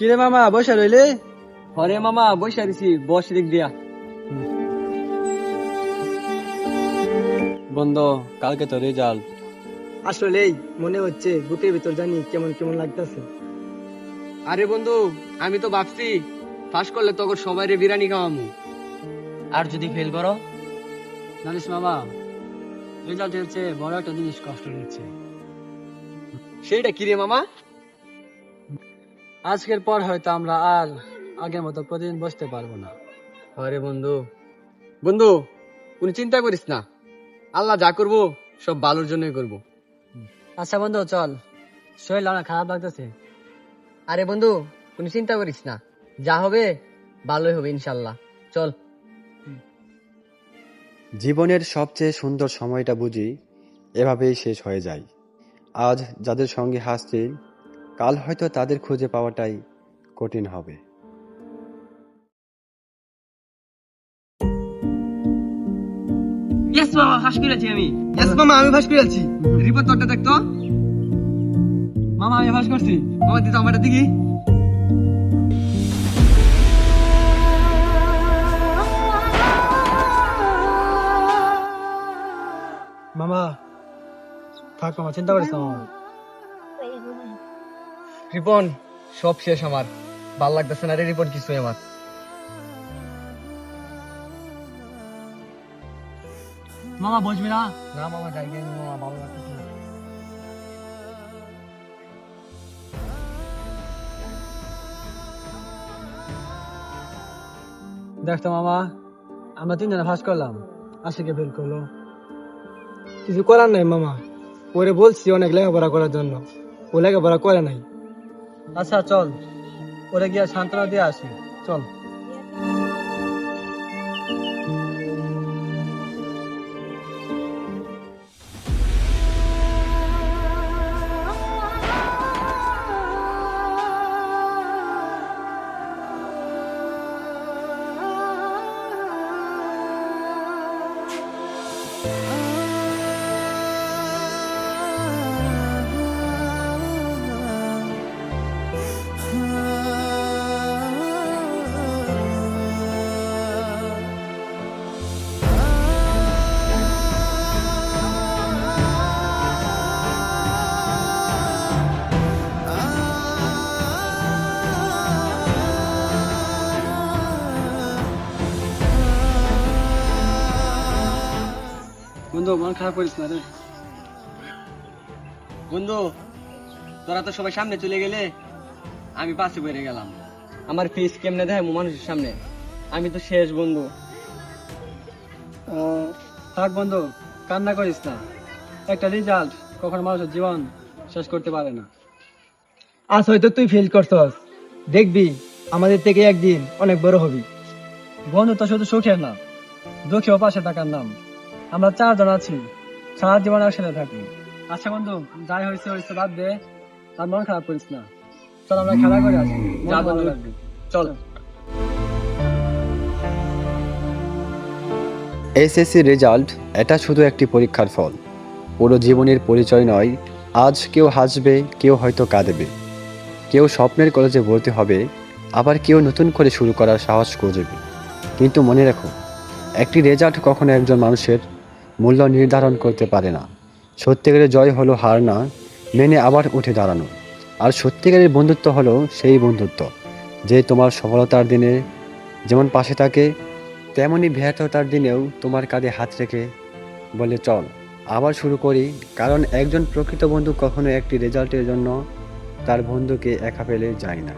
কিরে মামা বসে রইলে? হরে মামা বসে আছি, বস দিক দিয়া। বন্ধু, কালকে তো রেজাল্ট। আসলেই মনে হচ্ছে বুকের ভিতর জানি কেমন কেমন লাগতেছে। আরে বন্ধু, আমি তো ভাবছি পাস করলে তোর সবাই বিরিয়ানি খাওয়ামু। আর যদি ফেল করো? জানিস মামা, রেজাল্ট হচ্ছে বড় একটা জিনিস কষ্ট দিচ্ছে। সেইটা কি রে মামা? আজকের পর হয়তো আমরা আর আগের মতো প্রতিদিন বসতে পারবো না। হরে বন্ধু, বন্ধু কোনো চিন্তা করিস না, আল্লাহ যা করবো সব ভালোর জন্যই করবো। আচ্ছা বন্ধু চল, শরীর অনেক খারাপ লাগতেছে। আরে বন্ধু কোনো চিন্তা করিস না, যা হবে ভালোই হবে ইনশাল্লাহ, চল। জীবনের সবচেয়ে সুন্দর সময়টা বুঝি এভাবেই শেষ হয়ে যায়। আজ যাদের সঙ্গে হাসছি, কাল হয়তো তাদের খুঁজে পাওয়াটাই কঠিন হবে। ইয়েস মামা, ফাঁস করেছি আমি। ইয়েস মামা, আমি ফাঁস করে আছি। রিপোর্ট তোরটা দেখতো। মামা আমি পাস করছি। মামা দিতে আমারটা দেখি। মামা থাক মামা, চিন্তা করিস না মামা। রিপন সব শেষ আমার, ভাল লাগতেছে না রে রিপন কিছুই আমার। মামা বসবি না? না মামা যাই গিয়ে মামা, ভালো লাগতেছে না। দেখতো মামা, আমরা তিনজনে ফাঁস করলাম, আশিকে ফেল করলো। কিছু করার নাই মামা, ওরে বলছি অনেক লেখাপড়া করার জন্য, ও লেখাপড়া করে নাই। আচ্ছা চল, ওরে গিয়ে সান্ত্বনা দিয়ে আসি, চল। বন্ধু মন খারাপ করিস না রে। বন্ধু তোরা তো সবাই সামনে চলে গেলে, আমি পাশে বেড়ে গেলাম। আমার ফিস কেমনে দেয় মানুষের সামনে, আমি তো শেষ বন্ধু। থাক বন্ধু, কান্না করিস না। একটা রেজাল্ট কখনো মানুষের জীবন শেষ করতে পারে না। আজ হয়তো তুই ফেল করছস, দেখবি আমাদের থেকে একদিন অনেক বড় হবি। বন্ধু তো শুধু সুখের না, দুঃখেও পাশে থাকার নাম। আমরা চারজন আছি, সারা জীবন একসাথে থাকি। আচ্ছা বন্ধু, যাই হয়েছে হয়েছে, বাদ দে, আর মন খারাপ করিস না। চল আমরা খেলা করে আসি, যা মন ভালো বন্ধু, লাগবে। চল। এসএসসি রেজাল্ট এটা শুধু একটি পরীক্ষার ফল, পুরো জীবনের পরিচয় নয়। আজ কেউ হাসবে, কেউ হয়তো কাঁদবে, কেউ স্বপ্নের কলেজে ভর্তি হবে, আবার কেউ নতুন করে শুরু করার সাহস খুঁজবে। কিন্তু মনে রাখো, একটি রেজাল্ট কখনো একজন মানুষের মূল্য নির্ধারণ করতে পারে না। সত্যিকারের জয় হলো হার না মেনে আবার উঠে দাঁড়ানো। আর সত্যিকারের বন্ধুত্ব হলো সেই বন্ধুত্ব যে তোমার সফলতার দিনে যেমন পাশে থাকে, তেমনি ব্যর্থতার দিনেও তোমার কাঁধে হাত রেখে বলে চল আবার শুরু করি। কারণ একজন প্রকৃত বন্ধু কখনো একটি রেজাল্টের জন্য তার বন্ধুকে একা ফেলে যায় না।